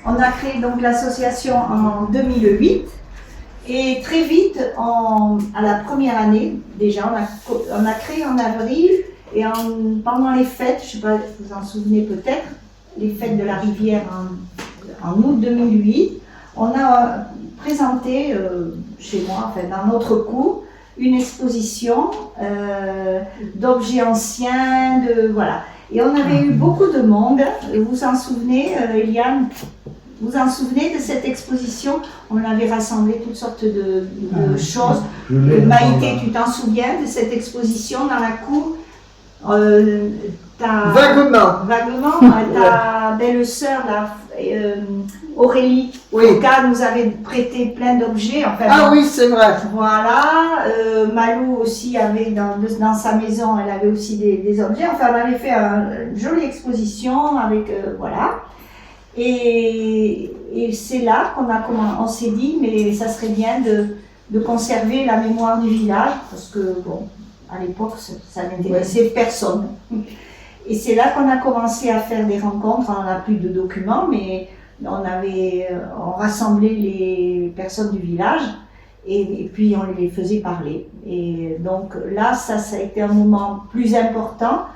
On a créé donc l'association en 2008 et très vite, à la première année déjà, on a créé en avril et pendant les fêtes, je ne sais pas, vous en souvenez peut-être, les fêtes de la Rivière en août 2008, on a présenté chez moi, enfin, dans notre cours, une exposition d'objets anciens, voilà. Et on avait eu beaucoup de monde. Vous vous en souvenez, Eliane? Vous vous en souvenez de cette exposition? On avait rassemblé toutes sortes de choses. Maïté, tu t'en souviens de cette exposition dans la cour? Vaguement. Ta belle-sœur, Aurélie, nous avait prêté plein d'objets. Enfin, oui, c'est vrai. Voilà. Malou aussi avait dans sa maison, elle avait aussi des objets. Enfin, on avait fait une jolie exposition avec voilà. Et c'est là on s'est dit, mais ça serait bien de conserver la mémoire du village, parce que bon, à l'époque, ça n'intéressait personne. Et c'est là qu'on a commencé à faire des rencontres. On n'a plus de documents, mais on rassemblait les personnes du village et puis on les faisait parler. Et donc là, ça a été un moment plus important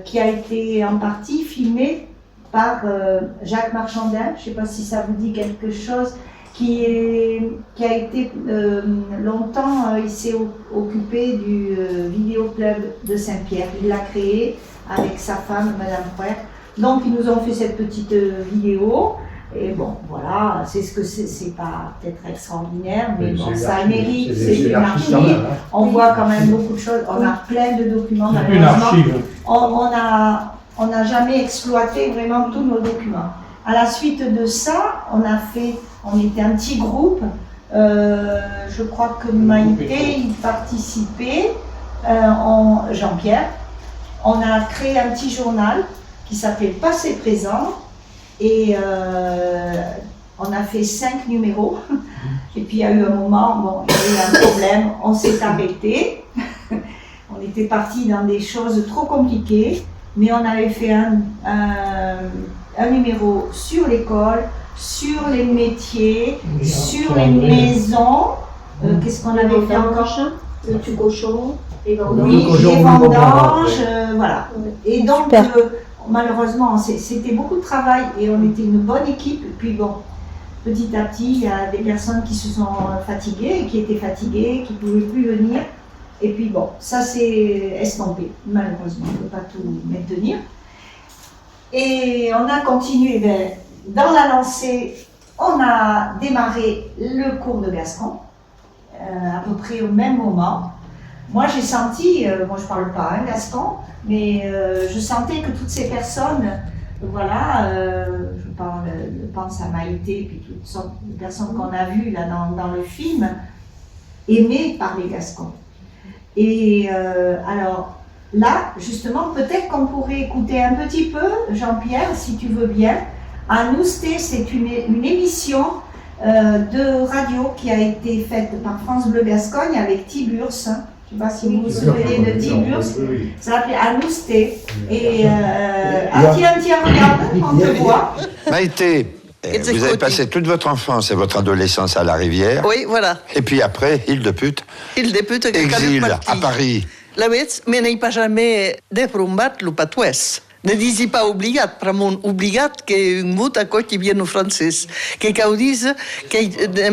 qui a été en partie filmé par Jacques Marchandin. Je ne sais pas si ça vous dit quelque chose. Qui a été longtemps, il s'est occupé du vidéoclub de Saint-Pierre. Il l'a créé avec sa femme, Madame Frère. Donc ils nous ont fait cette petite vidéo. Et bon, voilà, c'est pas peut-être extraordinaire, mais bon, ça mérite, c'est une archive. On voit quand même beaucoup de choses. On a plein de documents. Une archive. On n'a jamais exploité vraiment tous nos documents. À la suite de ça, on était un petit groupe. Je crois que Maïté y participait, Jean-Pierre. On a créé un petit journal qui s'appelait Passé Présent et on a fait 5 numéros. Et puis il y a eu un moment, il y a eu un problème, on s'est arrêté. On était parti dans des choses trop compliquées, mais on avait fait un numéro sur l'école, sur les métiers, sur les maisons. Qu'est-ce qu'on avait fait encore? Le cochon, les vendanges, voilà. Et donc, malheureusement, c'était beaucoup de travail et on était une bonne équipe. Et puis bon, petit à petit, il y a des personnes qui se sont fatiguées, qui étaient fatiguées, qui ne pouvaient plus venir. Et puis bon, ça s'est estompé. Malheureusement, on ne peut pas tout maintenir. Et on a continué. Dans la lancée, on a démarré le cours de Gascon, à peu près au même moment. Moi, j'ai senti, moi je ne parle pas gascon, mais je sentais que toutes ces personnes, voilà, je pense à Maïté, puis toutes sortes de personnes qu'on a vues là dans le film, aimaient parler gascon. Et alors, là, justement, peut-être qu'on pourrait écouter un petit peu, Jean-Pierre, si tu veux bien. Anousté, c'est une émission de radio qui a été faite par France Bleu Gascogne avec Tiburce. Je ne sais pas si vous vous souvenez de Tiburce. Ça s'appelait Anousté. Et tiens, regarde, on te voit. Maïté, vous avez passé toute votre enfance et votre adolescence à la Rivière. Oui, voilà. Et puis après, île de pute. Exil à Paris. La veig, me n'he pas jamais deprombat lo patuès. Ne disi pas obligat, però mon obligat que un mot a quoi qui vient au français. Que cau dise que ne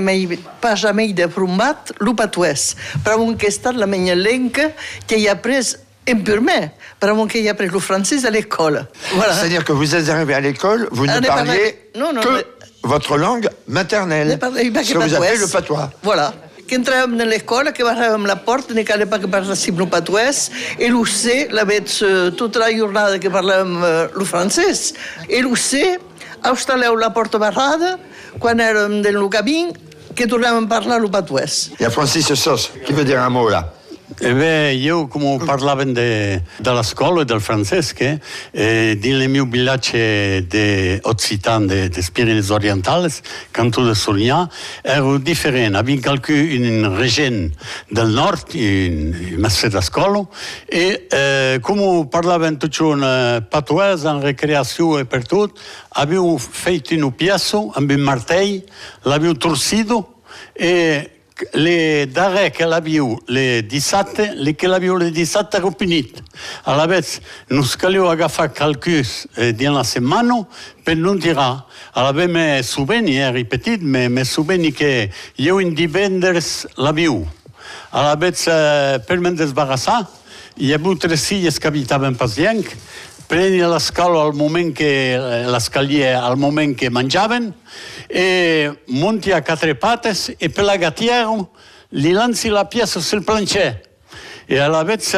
m'he pas jamais deprombat lo patuès. Però mon que estat la menya lenca que hi ha pres impurement, però mon que hi ha pres lo français à l'école. Voilà. C'est-à-dire que vous êtes arrivé à l'école, vous ne parliez que votre langue maternelle. Ce que vous appelez le patois. Voilà. Que entràvem a l'escola, que barràvem la porta, ni cal que parlàssim el patuès, i l'UC, la veig tota la jornada que parlàvem el francès. I l'UC, instal·leu la porta barrada, quan érem del camí, que tornàvem a parlar el patuès. Il y a Francis Sauce qui veut dire un mot là. Io, come parlavano della scuola e del francese, nel mio villaggio di Occitane, di Pyrénées orientales, canton de Solignan, ero differente. Avevo qualche in regione del nord, in messa da scuola, e come parlavano tutti in patois, in ricreazione e per tutto, avevo fatto un piasso, un martello, l'avevo torcido e le dare che l'avevo le 17 ero finite. Alla vez non scalivo agafare qualche di una settimana per non tirare. Alla vez mi souveni, ripetit, mi souveni che io in divenders l'avevo. Alla vez per me sbarassare, hi ha avuto 3 filles che abitavano pas bianc, prendi la scala al moment che al moment che mangiavano e monti a 4 pattes e per la gattiera li lanci la pièce sul plancher e alla vez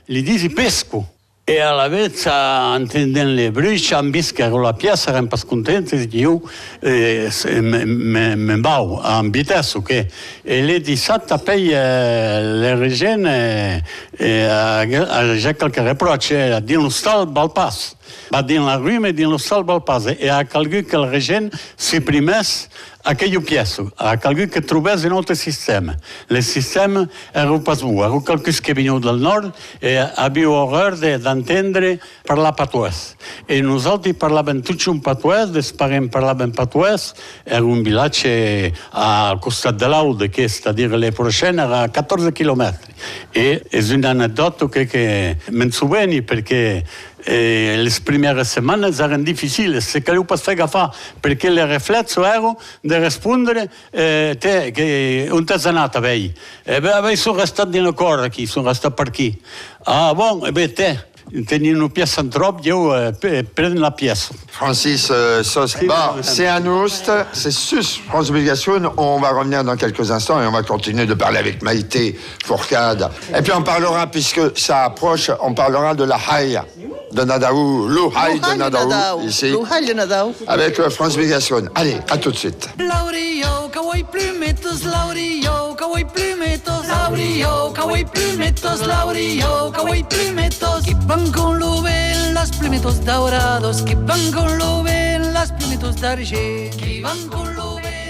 gli dici pesco e alla vez intendendo le brucie han vist che la pièce erano pas contenti e io me bau a vitesse che e le 17 poi le regioni c'è qualche reproche di uno stal balpas ma din la rue di uno stal balpas e a qualcuno che la regione supprimesse aquella pièce, a qualcuno che trovasse un altro sistema. Il sistema era pas bon, era qualcuno che veniva dal nord e aveva horror d'entendre parlar patois. E nosaltres parlavamo tutti un patois, des parents parlavano patois, era un villaggio al costat de l'Aude, che c'est-à-dire le prochaine era a 14 km. E è un'aneddoto che mi souveni perché le prime settimane erano difficili, se calio pas fer agafar, perché il riflesso era di rispondere te che un tesanata vei. E beh, sono restato nella corda qui, sono restato per qui. Ah bon, e beh te. Tenir une pièce en trop, prendre la pièce. Francis Sos, c'est un host, c'est sus France Obligation. On va revenir dans quelques instants et on va continuer de parler avec Maïté Fourcade. Et puis on parlera, puisque ça approche, on parlera de la haï de Nadaou, l'Ouhaï de Nadaou, ici, avec France Obligation. Allez, à tout de suite. Laurio, kawai plumetos, Laurio, kawai plumetos, Laurio, kawai plumetos, Laurio, kawai plumetos, que van con lo ven las plumetos dorados, que van con lo ven las plumetos d'argent, que van con lo ven.